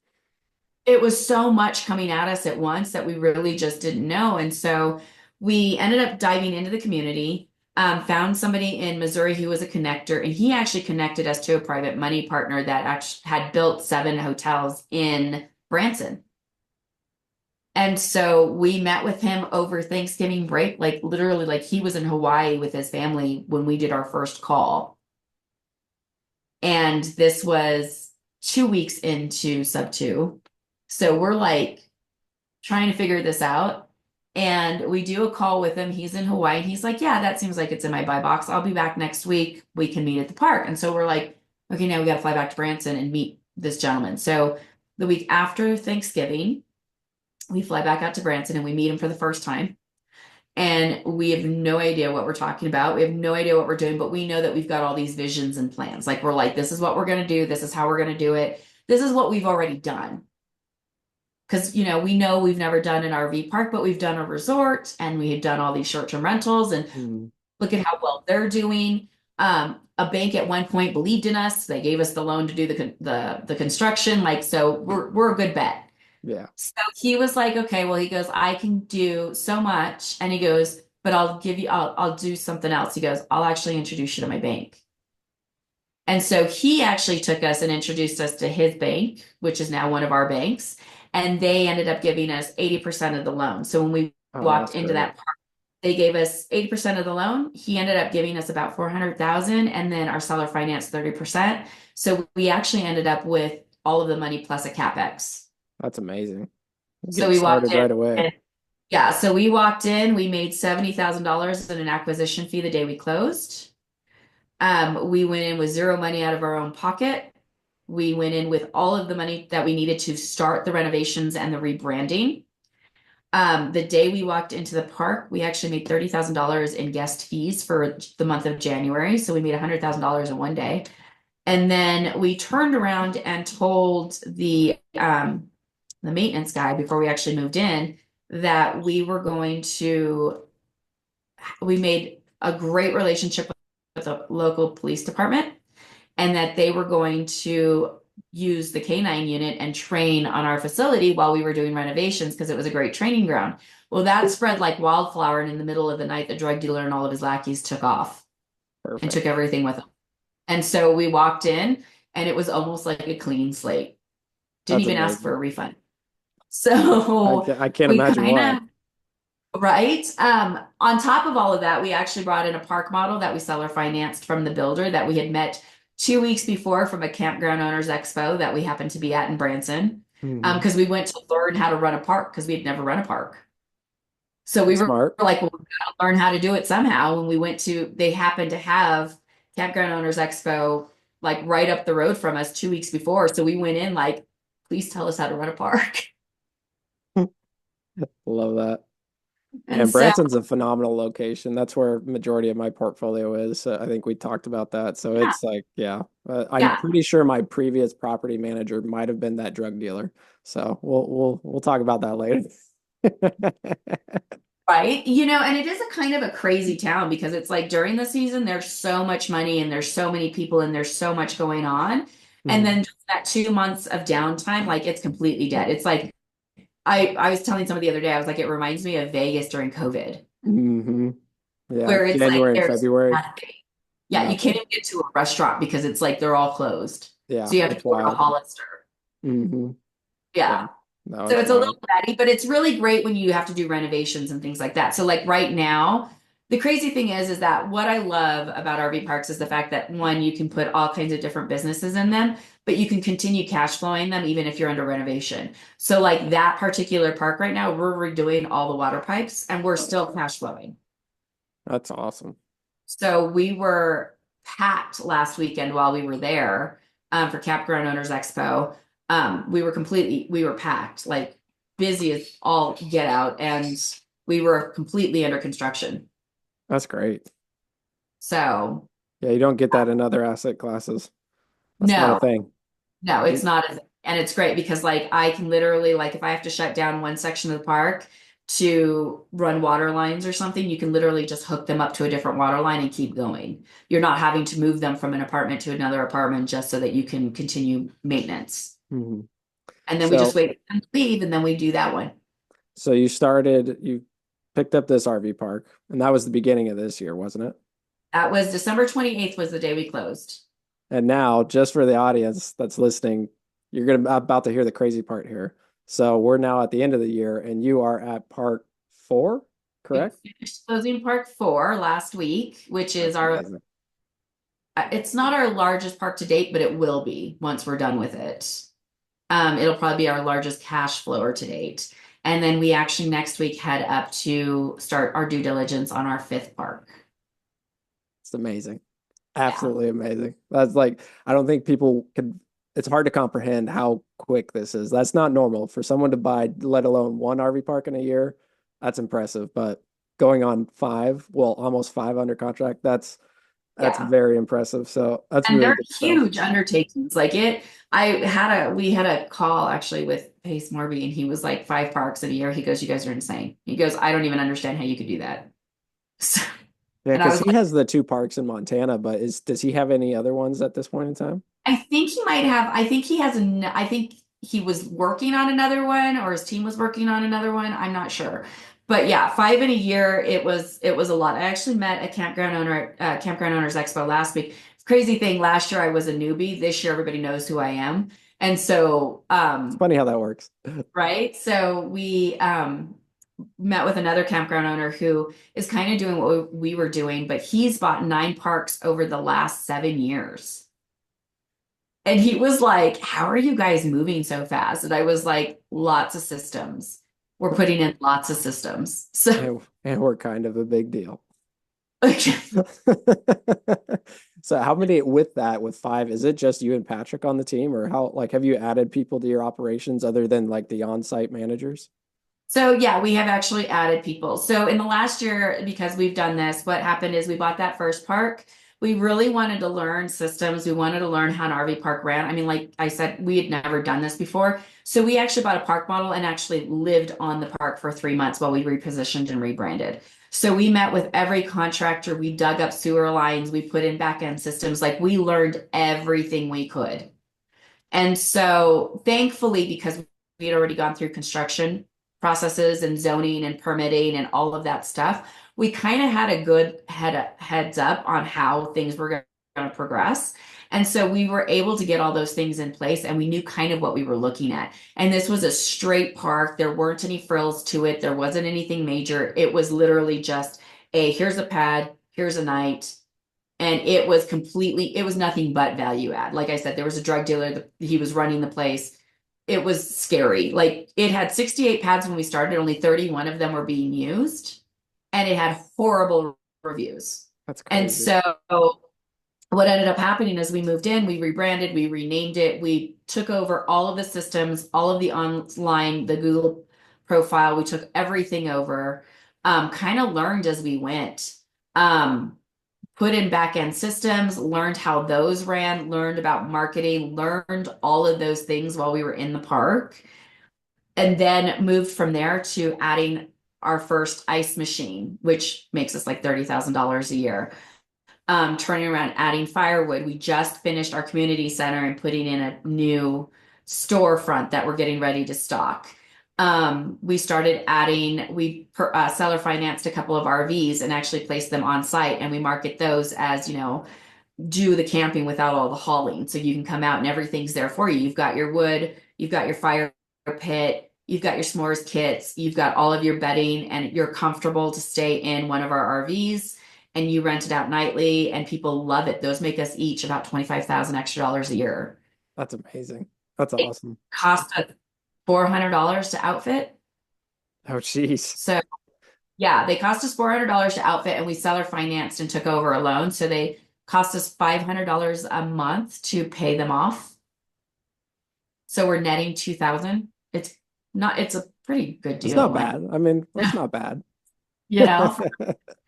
it was so much coming at us at once that we really just didn't know. And so we ended up diving into the community, found somebody in Missouri who was a connector, and he actually connected us to a private money partner that actually had built 7 hotels in Branson. And so we met with him over Thanksgiving break, like literally, like he was in Hawaii with his family when we did our first call. And this was 2 weeks into Subto. So we're like trying to figure this out. And we do a call with him. He's in Hawaii. He's like, yeah, that seems like it's in my buy box. I'll be back next week. We can meet at the park. And so we're like, okay, now we got to fly back to Branson and meet this gentleman. So the week after Thanksgiving, we fly back out to Branson and we meet him for the first time. And we have no idea what we're talking about. We have no idea what we're doing, but we know that we've got all these visions and plans. Like we're like, this is what we're going to do. This is how we're going to do it. This is what we've already done. Because, we know we've never done an RV park, but we've done a resort and we have done all these short-term rentals and Mm. look at how well they're doing. A bank at one point believed in us. They gave us the loan to do the construction. Like, so we're a good bet. Yeah. So he was like, okay, well, he goes, I can do so much. And he goes, but I'll do something else. He goes, I'll actually introduce you to my bank. And so he actually took us and introduced us to his bank, which is now one of our banks. And they ended up giving us 80% of the loan. So when we Oh, walked that's into great. that park, they gave us 80% of the loan. He ended up giving us about 400,000 and then our seller finance 30%. So we actually ended up with all of the money plus a CapEx. That's amazing. So Getting we walked started in right away. and yeah, so we walked in, we made $70,000 in an acquisition fee the day we closed. We went in with zero money out of our own pocket. We went in with all of the money that we needed to start the renovations and the rebranding. The day we walked into the park, we actually made $30,000 in guest fees for the month of January. So we made $100,000 in one day. And then we turned around and told the maintenance guy before we actually moved in that we made a great relationship with the local police department and that they were going to use the K9 unit and train on our facility while we were doing renovations because it was a great training ground. Well, that spread like wildflower, and in the middle of the night, the drug dealer and all of his lackeys took off and Perfect. took everything with them. And so we walked in, and it was almost like a clean slate. Didn't That's even ask for amazing. a refund. So I can't we imagine kind why. of Right. On top of all of that, we actually brought in a park model that we seller financed from the builder that we had met 2 weeks before from a campground owners expo that we happened to be at in Branson. Hmm. Because we went to learn how to run a park because we had never run a park. So we That's were smart. like, well, we gotta learn how to do it somehow. When we went to, they happened to have campground owners expo like right up the road from us 2 weeks before. So we went in like, please tell us how to run a park. Love that. Yeah, And and so, Branson's a phenomenal location. That's where majority of my portfolio is. I think we talked about that. So yeah, it's like, yeah, I'm yeah. pretty sure my previous property manager might have been that drug dealer. So we'll talk about that later. Right. And it is a kind of a crazy town because it's like during the season, there's so much money and there's so many people and there's so much going on. And Hmm. then just that 2 months of downtime, like it's completely dead. It's like I was telling somebody the other day, I was like, it reminds me of Vegas during COVID, Hmm. Yeah, where it's like January and there's February, nothing. Yeah, you can't nothing. even get to a restaurant because it's like they're all closed. Yeah, So you have to it's go to a wild. Hollister. Hmm. Yeah, Yeah. no, So it's it's a little wild. nutty, but it's really great when you have to do renovations and things like that. So like right now, the crazy thing is that what I love about RV parks is the fact that one, you can put all kinds of different businesses in them, but you can continue cash flowing them even if you're under renovation. So like that particular park right now, we're redoing all the water pipes and we're still cash flowing. That's awesome. So we were packed last weekend while we were there for Campground Owners Expo. We were packed, like busy as all get out, and we were completely under construction. That's great. So Yeah, you don't get that in other asset classes. That's not a no, thing. no, it's You- not, and it's great because like I can literally like if I have to shut down one section of the park to run water lines or something, you can literally just hook them up to a different water line and keep going. You're not having to move them from an apartment to another apartment just so that you can continue maintenance. Mhm. And then we just So, wait for them to leave and then we do that one. so you picked up this RV park, and that was the beginning of this year, wasn't it? That was December 28th was the day we closed. And now, just for the audience that's listening, you're gonna about to hear the crazy part here. So we're now at the end of the year, and you are at part four, We correct? finished closing park four last week, which is That's amazing. it's not our largest park to date, but it will be once we're done with it. It'll probably be our largest cash flower to date. And then we actually next week head up to start our due diligence on our fifth park. It's amazing. Yeah. Absolutely amazing. That's like, I don't think people can, it's hard to comprehend how quick this is. That's not normal for someone to buy, let alone one RV park in a year. That's impressive. But going on five, well, almost five under contract, that's Yeah. very impressive. So that's And really they're good stuff. huge undertakings. We had a call actually with Pace Morby and he was like 5 parks in a year. He goes, you guys are insane. He goes, I don't even understand how you could do that. So, Yeah, and I because was he like, has the two parks in Montana, but does he have any other ones at this point in time? I think he has I think he was working on another one or his team was working on another one. I'm not sure. But yeah, five in a year, it was a lot. I actually met a campground owners expo last week. Crazy thing, last year I was a newbie. This year everybody knows who I am. And so It's funny how that works. right. So we met with another campground owner who is kind of doing what we were doing, but he's bought 9 parks over the last 7 years. And he was like, how are you guys moving so fast? And I was like, lots of systems. We're putting in lots of systems. So, And we're kind of a big deal. like, So how many with five, is it just you and Patrick on the team or how like have you added people to your operations other than like the on-site managers? So yeah, we have actually added people. So in the last year, because we've done this, what happened is we bought that first park. We really wanted to learn systems. We wanted to learn how an RV park ran. I mean, like I said, we had never done this before. So we actually bought a park model and actually lived on the park for 3 months while we repositioned and rebranded. So we met with every contractor. We dug up sewer lines. We put in back end systems. Like we learned everything we could. And so thankfully, because we had already gone through construction processes and zoning and permitting and all of that stuff, we kind of had a good heads up on how things were going to progress. And so we were able to get all those things in place and we knew kind of what we were looking at. And this was a straight park. There weren't any frills to it. There wasn't anything major. It was literally just a here's a pad, here's a night, and it was nothing but value add. Like I said, there was a drug dealer that he was running the place. It was scary. Like it had 68 pads when we started, only 31 of them were being used, and it had horrible reviews. That's And crazy. so what ended up happening is we moved in, we rebranded, we renamed it, we took over all of the systems, all of the online, the Google profile, we took everything over, kind of learned as we went. Put in back end systems, learned how those ran, learned about marketing, learned all of those things while we were in the park, and then moved from there to adding our first ice machine, which makes us like $30,000 a year. Turning around, adding firewood. We just finished our community center and putting in a new storefront that we're getting ready to stock. We started adding, seller financed a couple of RVs and actually placed them on site, and we market those as, do the camping without all the hauling. So you can come out and everything's there for you. You've got your wood, you've got your fire pit, you've got your s'mores kits, you've got all of your bedding, and you're comfortable to stay in one of our RVs, and you rent it out nightly, and people love it. Those make us each about 25,000 extra dollars a year. That's amazing. That's It awesome. cost us $400 to outfit. Oh, jeez. So yeah, they cost us $400 to outfit, and we seller financed and took over a loan. So they cost us $500 a month to pay them off. So we're netting 2,000. It's a pretty good It's deal. not Like, bad. I mean, that's not bad. you know, for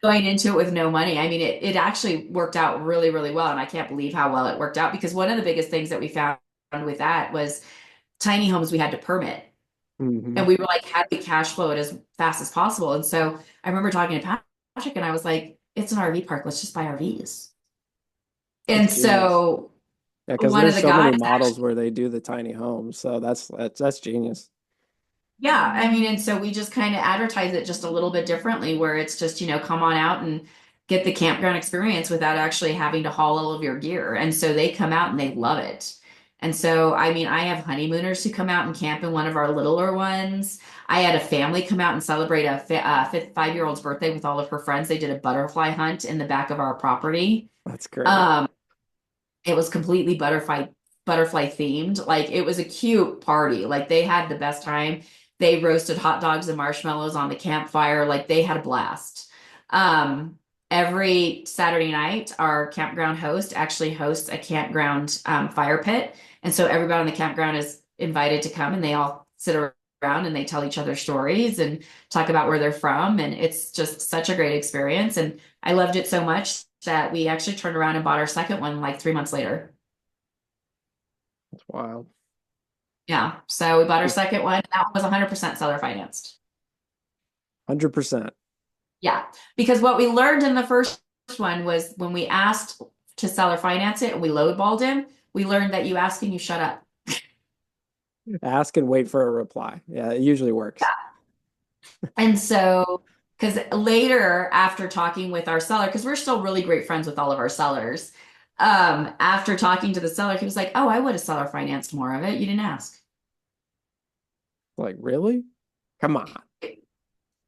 going into it with no money. I mean, it actually worked out really, really well. And I can't believe how well it worked out, because one of the biggest things that we found with that was tiny homes we had to permit. Hmm. And we were like, how do we cash flow it as fast as possible? And so I remember talking to Patrick and I was like, it's an RV park. Let's just buy RVs. That's And genius. so Yeah, because one of there's the so many guys models actually, where they do the tiny homes. So that's genius. yeah, I mean, and so we just kind of advertise it just a little bit differently, where it's just, come on out and get the campground experience without actually having to haul all of your gear. And so they come out and they love it. And so, I mean, I have honeymooners who come out and camp in one of our littler ones. I had a family come out and celebrate a 5-year-old's birthday with all of her friends. They did a butterfly hunt in the back of our property. That's great. Um, it was completely butterfly themed. Like it was a cute party. Like they had the best time. They roasted hot dogs and marshmallows on the campfire. Like they had a blast. Um, every Saturday night, our campground host actually hosts a campground fire pit. And so everybody on the campground is invited to come, and they all sit around and they tell each other stories and talk about where they're from. And it's just such a great experience. And I loved it so much that we actually turned around and bought our second one like 3 months later. That's wild. Yeah. So we bought our second one. That one was 100% seller financed. 100%. Yeah. Because what we learned in the first one was when we asked to seller finance it and we lowballed him, we learned that you ask and you shut up. Ask and wait for a reply. Yeah, it usually works. And so, because later, after talking with our seller, because we're still really great friends with all of our sellers, after talking to the seller, he was like, "Oh, I would have seller financed more of it. You didn't ask." Like, really? Come on.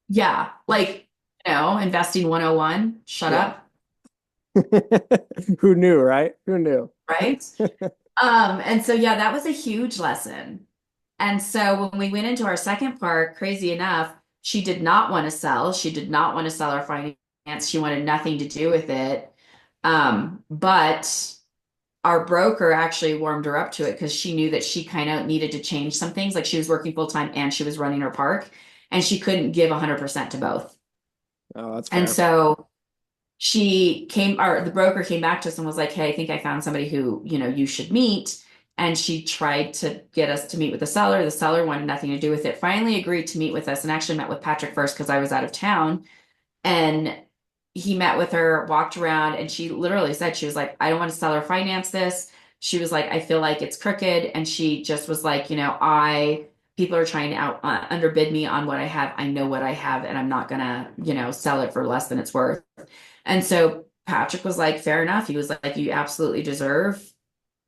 Yeah, like, investing 101, shut Yeah. up, Who knew, right? Who knew? right? And so yeah, that was a huge lesson. And so when we went into our second park, crazy enough, she did not want to sell. She did not want to sell our finance. She wanted nothing to do with it. But our broker actually warmed her up to it because she knew that she kind of needed to change some things. Like she was working full time and she was running her park. and she couldn't give 100% to both. Oh, that's And fair. so the broker came back to us and was like, hey, I think I found somebody who, you should meet. And she tried to get us to meet with the seller. The seller wanted nothing to do with it, finally agreed to meet with us, and actually met with Patrick first because I was out of town. And he met with her, walked around, and she literally said, she was like, I don't want to sell or finance this. She was like, I feel like it's crooked. And she just was like, people are trying to underbid me on what I have. I know what I have, and I'm not gonna, sell it for less than it's worth. And so Patrick was like, fair enough. He was like, you absolutely deserve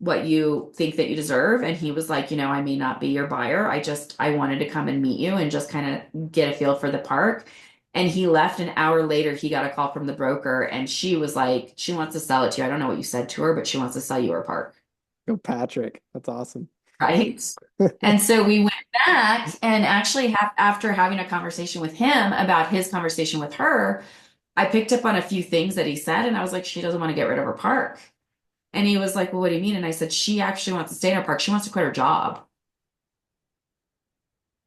what you think that you deserve. And he was like, I may not be your buyer. I wanted to come and meet you and just kind of get a feel for the park. And he left. An hour later, he got a call from the broker, and she was like, she wants to sell it to you. I don't know what you said to her, but she wants to sell you her park. Go Patrick. That's awesome. Right. And so we went back and actually after having a conversation with him about his conversation with her, I picked up on a few things that he said, and I was like, she doesn't want to get rid of her park. And he was like, well, what do you mean? And I said, she actually wants to stay in her park. She wants to quit her job.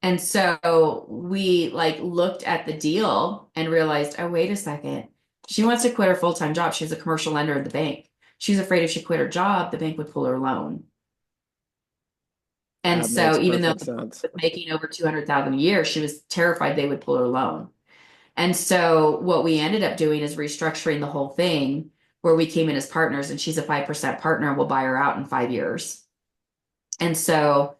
And so we like looked at the deal and realized, oh, wait a second. She wants to quit her full-time job. She's a commercial lender at the bank. She's afraid if she quit her job, the bank would pull her loan. And That makes so even though perfect the sense. was making over 200,000 a year, she was terrified they would pull her loan. And so what we ended up doing is restructuring the whole thing where we came in as partners, and she's a 5% partner and we'll buy her out in 5 years. And so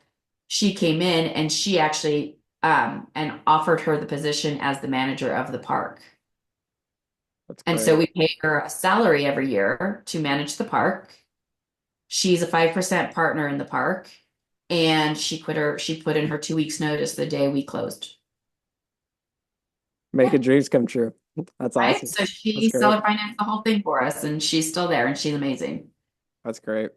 she came in and she actually and offered her the position as the manager of the park. That's And so great. we pay her a salary every year to manage the park. She's a 5% partner in the park, and she put in her 2 weeks notice the day we closed. Yeah. Making dreams come true. That's Right. awesome. So That's she great. seller financed the whole thing for us, and she's still there, and she's amazing. That's great.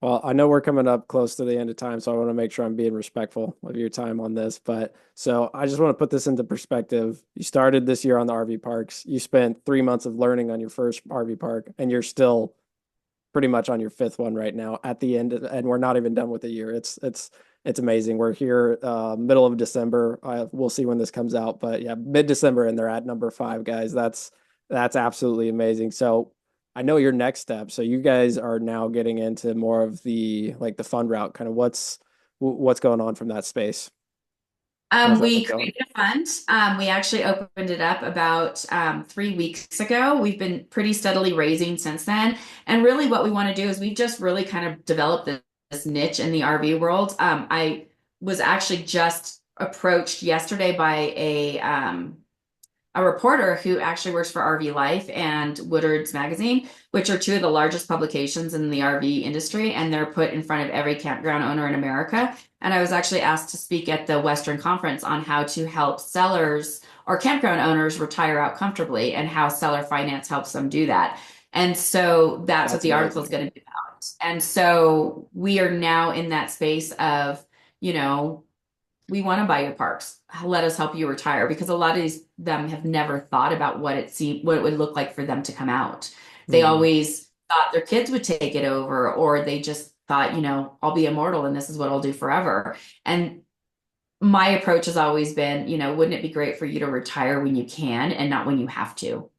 Well, I know we're coming up close to the end of time, so I want to make sure I'm being respectful of your time on this. But so I just want to put this into perspective. You started this year on the RV parks. You spent 3 months of learning on your first RV park, and you're still pretty much on your fifth one right now at the end, and we're not even done with the year. It's amazing. We're here middle of December. We'll see when this comes out, but yeah, mid-December, and they're at number five, guys. That's absolutely amazing. So I know your next step. So you guys are now getting into more of the like the fund route. Kind of what's going on from that space? How's that We been going? created a fund. We actually opened it up about 3 weeks ago. We've been pretty steadily raising since then. And really, what we want to do is we've just really kind of developed this niche in the RV world. I was actually just approached yesterday by a reporter who actually works for RV Life and Woodard's Magazine, which are two of the largest publications in the RV industry, and they're put in front of every campground owner in America. And I was actually asked to speak at the Western Conference on how to help sellers or campground owners retire out comfortably and how seller finance helps them do that. And so that's what That's the article is amazing. going to be about. And so we are now in that space of, you know, we want to buy your parks. Let us help you retire, because a lot of them have never thought about what it would look like for them to come out. They Hmm. always thought their kids would take it over, or they just thought, I'll be immortal and this is what I'll do forever. And my approach has always been, wouldn't it be great for you to retire when you can and not when you have to?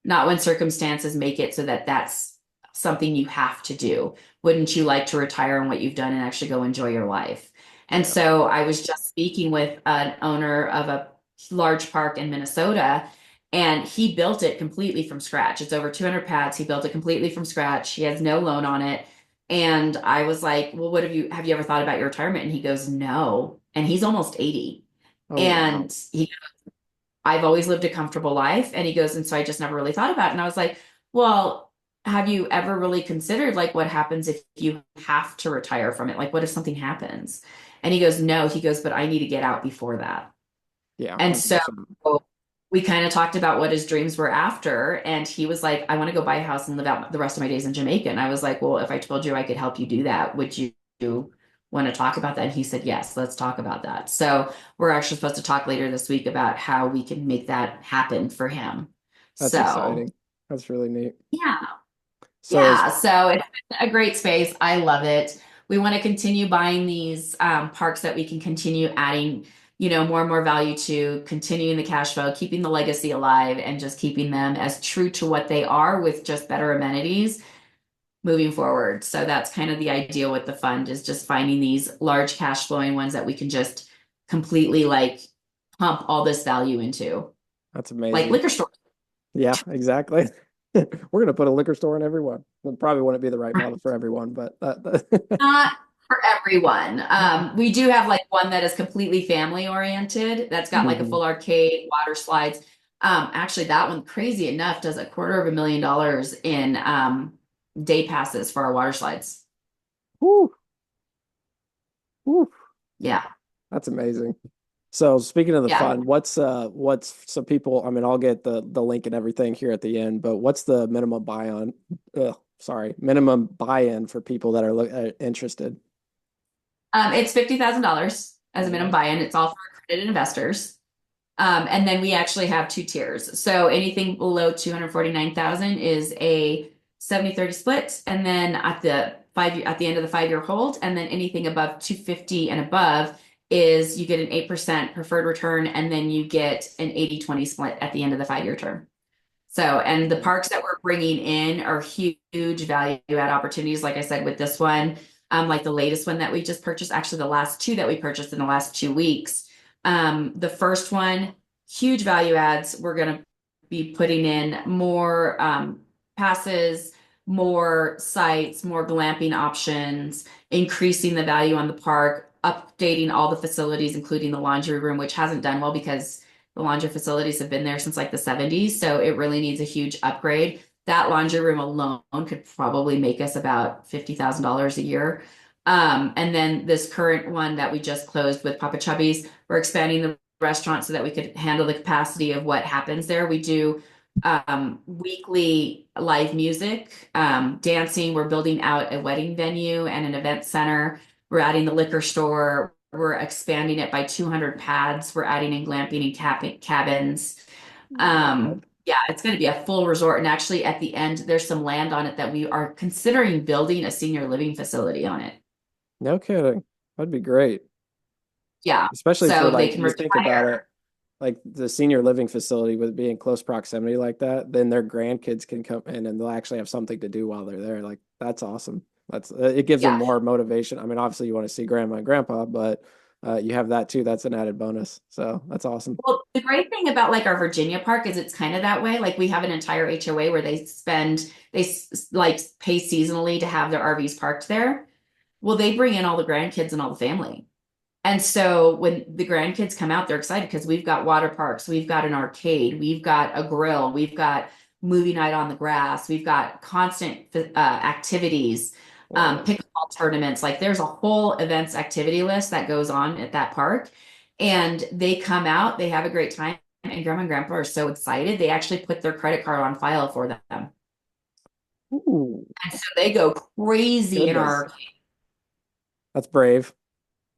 Not when circumstances make it so that that's something you have to do. Wouldn't you like to retire on what you've done and actually go enjoy your life? And Yeah, so I was just speaking with an owner of a large park in Minnesota, and he built it completely from scratch. It's over 200 pads. He built it completely from scratch. He has no loan on it. And I was like, well, have you ever thought about your retirement? And he goes, no. And he's almost 80. oh wow. And I've always lived a comfortable life. And he goes, and so I just never really thought about it. And I was like, well, have you ever really considered like what happens if you have to retire from it? Like, what if something happens? And he goes, no, he goes, but I need to get out before that. Yeah, And so 100%. we kind of talked about what his dreams were after. And he was like, I want to go buy a house and live out the rest of my days in Jamaica. And I was like, well, if I told you I could help you do that, would you want to talk about that? And he said, yes, let's talk about that. So we're actually supposed to talk later this week about how we can make that happen for him. That's So exciting. That's really neat. yeah, So as yeah. So it's been a great space. I love it. We want to continue buying these parks that we can continue adding more and more value to continuing the cash flow, keeping the legacy alive, and just keeping them as true to what they are with just better amenities moving forward. So that's kind of the idea with the fund, is just finding these large cash flowing ones that we can just completely like pump all this value into, That's like amazing. liquor store. Yeah, exactly. We're gonna put a liquor store in everyone. It probably wouldn't be the right model for everyone, but Not for everyone. We do have like one that is completely family oriented, that's got like a Mhm. full arcade, water slides. Actually, that one, crazy enough, does $250,000 in day passes for our water slides. Whew, whew. Yeah. That's amazing. So speaking of the Yeah. fund, what's so people, I mean, I'll get the link and everything here at the end, but what's the minimum minimum buy-in for people that are interested? It's $50,000 as a minimum Okay. buy-in. It's all for accredited investors. And then we actually have two tiers. So anything below 249,000 is a 70-30 split. And then at the end of the 5-year hold, and then anything above 250 and above is you get an 8% preferred return, and then you get an 80-20 split at the end of the 5-year term. So, and the Okay. parks that we're bringing in are huge value add opportunities. Like I said, with this one, like the latest one that we just purchased, actually the last two that we purchased in the last 2 weeks. The first one, huge value adds. We're going to be putting in more passes, more sites, more glamping options, increasing the value on the park, updating all the facilities, including the laundry room, which hasn't done well because the laundry facilities have been there since like the 70s, so it really needs a huge upgrade. That laundry room alone could probably make us about $50,000 a year. And then this current one that we just closed with Papa Chubby's, we're expanding the restaurant so that we could handle the capacity of what happens there. We do weekly live music, dancing. We're building out a wedding venue and an event center. We're adding the liquor store. We're expanding it by 200 pads. We're adding in glamping and cabins. Wow. Yeah, it's going to be a full resort. And actually, at the end, there's some land on it that we are considering building a senior living facility on it. No kidding. That'd be great. Yeah, Especially for so they like can you think about it, retire. like the senior living facility with being close proximity like that, then their grandkids can come in and they'll actually have something to do while they're there. Like that's awesome. That's it gives them Yeah. more motivation. I mean, obviously you want to see grandma and grandpa, but you have that too. That's an added bonus. So that's awesome. Well, the great thing about like our Virginia park is it's kind of that way. Like we have an entire HOA where like pay seasonally to have their RVs parked there. Well, they bring in all the grandkids and all the family. And so when the grandkids come out, they're excited because we've got water parks, we've got an arcade, we've got a grill, we've got movie night on the grass, we've got constant activities, Wow. pickleball tournaments. Like there's a whole events activity list that goes on at that park. And they come out, they have a great time, and grandma and grandpa are so excited. They actually put their credit card on file for them. And Ooh, so they go crazy in goodness. our. That's brave.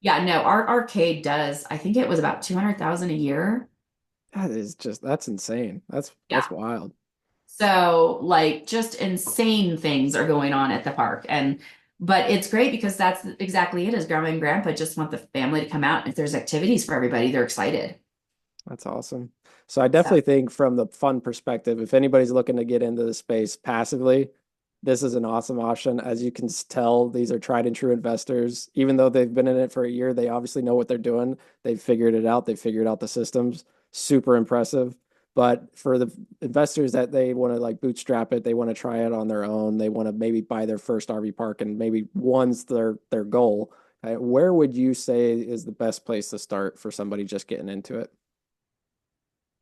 Yeah, no, our arcade does. I think it was about 200,000 a year. That's insane. Yeah. That's wild. So like just insane things are going on at the park. But it's great because that's exactly it, is grandma and grandpa just want the family to come out. If there's activities for everybody, they're excited. That's awesome. So I So definitely think from the fun perspective, if anybody's looking to get into the space passively, this is an awesome option. As you can tell, these are tried and true investors. Even though they've been in it for a year, they obviously know what they're doing. They've figured it out. They've figured out the systems. Super impressive. But for the investors that they want to like bootstrap it, they want to try it on their own. They want to maybe buy their first RV park and maybe one's their goal. Where would you say is the best place to start for somebody just getting into it?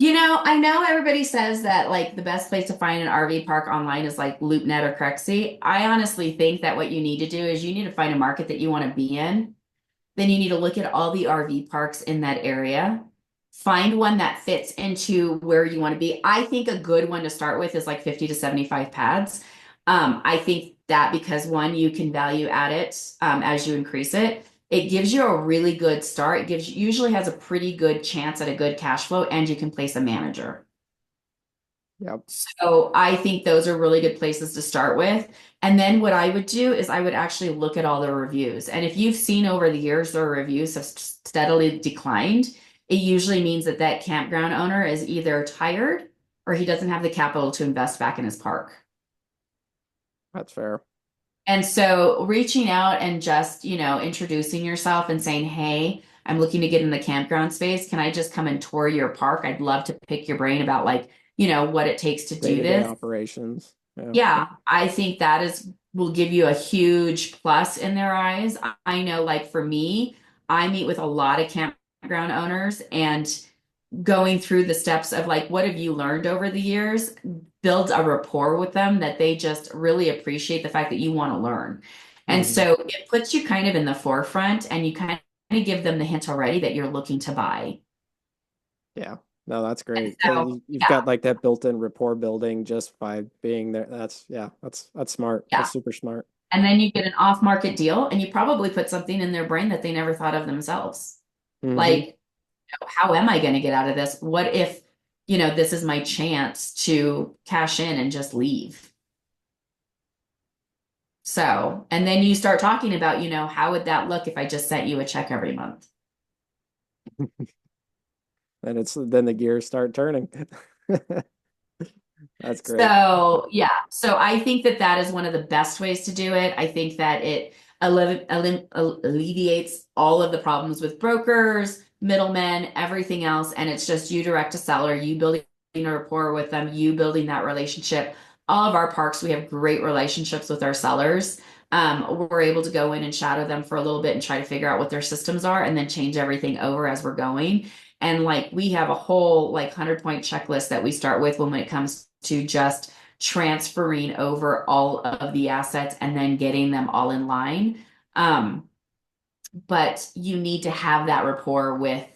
I know everybody says that like the best place to find an RV park online is like LoopNet or Craigslist. I honestly think that what you need to do is you need to find a market that you want to be in. Then you need to look at all the RV parks in that area. Find one that fits into where you want to be. I think a good one to start with is like 50 to 75 pads. I think that because one, you can value add it as you increase it. It gives you a really good start. It gives usually has a pretty good chance at a good cash flow, and you can place a manager. Yep. So I think those are really good places to start with. And then what I would do is I would actually look at all the reviews. And if you've seen over the years, the reviews have steadily declined. it usually means that that campground owner is either tired or he doesn't have the capital to invest back in his park. That's fair. And so reaching out and just, introducing yourself and saying, "Hey, I'm looking to get in the campground space. Can I just come and tour your park? I'd love to pick your brain about like, what it takes to do Day-to-day this." operations. Yeah. Yeah, I think that is will give you a huge plus in their eyes. I know, like for me, I meet with a lot of campground owners, and going through the steps of like, what have you learned over the years, builds a rapport with them that they just really appreciate the fact that you want to learn. And Hmm. so it puts you kind of in the forefront, and you kind of give them the hint already that you're looking to buy. Yeah. No, that's And great because so, you've yeah, got like that built-in rapport building just by being there. That's yeah, that's smart. That's yeah. super smart. And then you get an off-market deal, and you probably put something in their brain that they never thought of themselves. Hmm. Like, how am I going to get out of this? What if, this is my chance to cash in and just leave? So, and then you start talking about, how would that look if I just sent you a check every month? And it's then the gears start turning. That's great. So, yeah. So I think that that is one of the best ways to do it. I think that it alleviates all of the problems with brokers, middlemen, everything else. And it's just you direct to seller, you building a rapport with them, you building that relationship. All of our parks, we have great relationships with our sellers. We're able to go in and shadow them for a little bit and try to figure out what their systems are and then change everything over as we're going. And like we have a whole like 100-point checklist that we start with when it comes to just transferring over all of the assets and then getting them all in line. Um, but you need to have that rapport with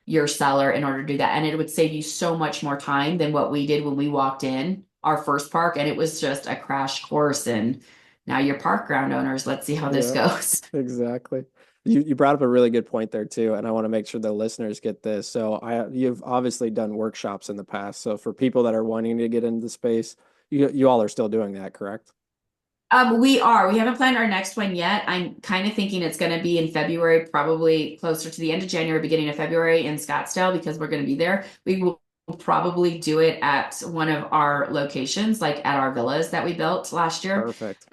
your seller in order to do that. And it would save you so much more time than what we did when we walked in our first park. And it was just a crash course. And now you're park ground owners. Let's see how this Yeah, goes. exactly. You brought up a really good point there too, and I want to make sure the listeners get this. So you've obviously done workshops in the past. So for people that are wanting to get into the space, you all are still doing that, correct? We are. We haven't planned our next one yet. I'm kind of thinking it's going to be in February, probably closer to the end of January, beginning of February in Scottsdale, because we're going to be there. We will probably do it at one of our locations, like at our villas that we built last year. Perfect.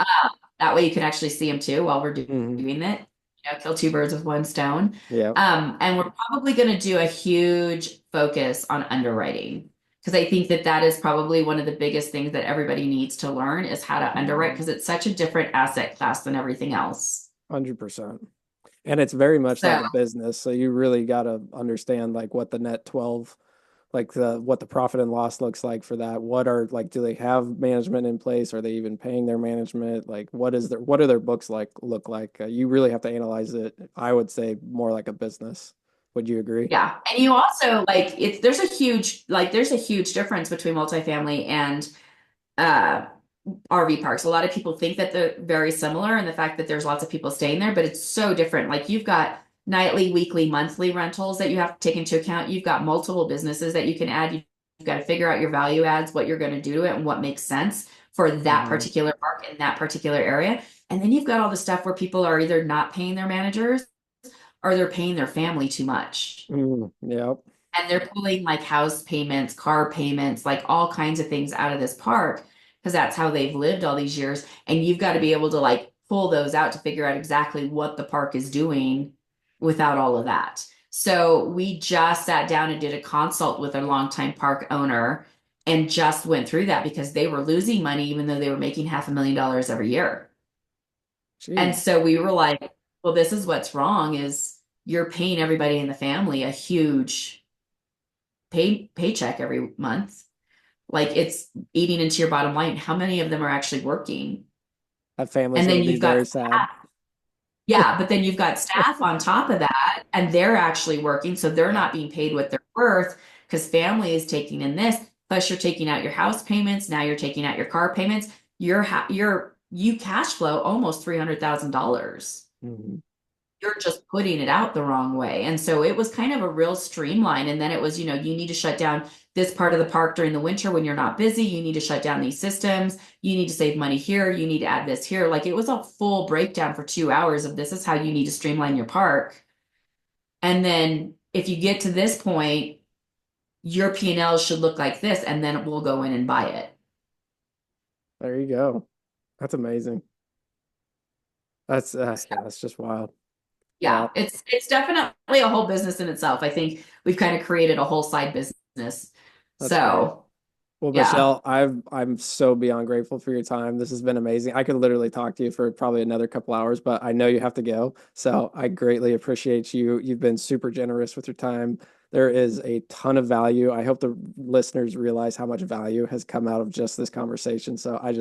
That way you can actually see them too while we're Hmm. doing it. Kill two birds with one stone. Yeah. And we're probably going to do a huge focus on underwriting because I think that that is probably one of the biggest things that everybody needs to learn is how to underwrite because it's such a different asset class than everything else. 100%. And it's very much like So a business. So you really got to understand like what the net 12, like the what the profit and loss looks like for that. What are like, do they have management in place? Are they even paying their management? Like what are their books like look like? You really have to analyze it. I would say more like a business. Would you agree? yeah, and you also like it's there's a huge difference between multifamily and uh RV parks. A lot of people think that they're very similar and the fact that there's lots of people staying there, but it's so different. Like you've got nightly, weekly, monthly rentals that you have to take into account. You've got multiple businesses that you can add. You've got to figure out your value adds, what you're going to do to it, and what makes sense for that Hmm. particular park in that particular area. And then you've got all the stuff where people are either not paying their managers or they're paying their family too much. Mm, yep. And they're pulling like house payments, car payments, like all kinds of things out of this park because that's how they've lived all these years. And you've got to be able to like pull those out to figure out exactly what the park is doing without all of that. So we just sat down and did a consult with a longtime park owner and just went through that because they were losing money even though they were making $500,000 every year. And Jeez. so we were like, well, this is what's wrong is you're paying everybody in the family a huge paycheck every month. Like it's eating into your bottom line. How many of them are actually working? That family's And going to then be you've got very sad. yeah, but then you've got staff on top of that, and they're actually working, so they're Yeah. not being paid what they're worth because family is taking in this. Plus, you're taking out your house payments. Now you're taking out your car payments. You cash flow almost $300,000. Hmm. You're just putting it out the wrong way. And so it was kind of a real streamline. And then it was, you need to shut down this part of the park during the winter when you're not busy. You need to shut down these systems. You need to save money here. You need to add this here. Like it was a full breakdown for 2 hours of this is how you need to streamline your park. And then if you get to this point, your P&L should look like this, and then we'll go in and buy it. There you go. That's amazing. That's So, yeah, that's just wild. yeah, Well, it's definitely a whole business in itself. I think we've kind of created a whole side business. that's great. So, Well, yeah. Mychele, I'm so beyond grateful for your time. This has been amazing. I could literally talk to you for probably another couple hours, but I know you have to go. So I greatly appreciate you. You've been super generous with your time. There is a ton of value. I hope the listeners realize how much value has come out of just this conversation. So I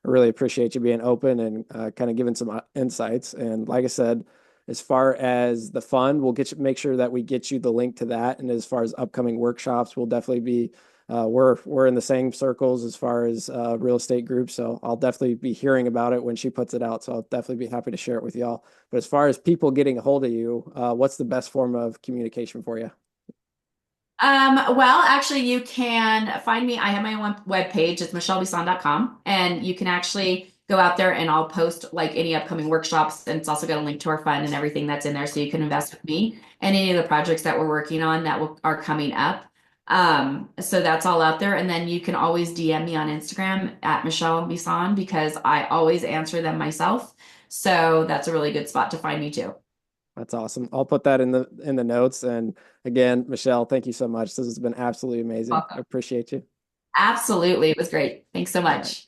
really appreciate you being open and kind of giving some insights. And like I said, as far as the fund, make sure that we get you the link to that. And as far as upcoming workshops, we'll definitely be we're in the same circles as far as real estate groups, so I'll definitely be hearing about it when she puts it out. So I'll definitely be happy to share it with y'all. But as far as people getting a hold of you, what's the best form of communication for you? Well, actually, you can find me. I have my own web page. It's michelebisson.com. And you can actually go out there and I'll post like any upcoming workshops. And it's also got a link to our fund and everything that's in there. So you can invest with me and any of the projects that we're working on are coming up. So that's all out there. And then you can always DM me on Instagram at Mychele Bisson because I always answer them myself. So that's a really good spot to find me too. That's awesome. I'll put that in the notes. And again, Mychele, thank you so much. This has been absolutely amazing. I Welcome. appreciate you. Absolutely. It was great. Thanks so All right. much.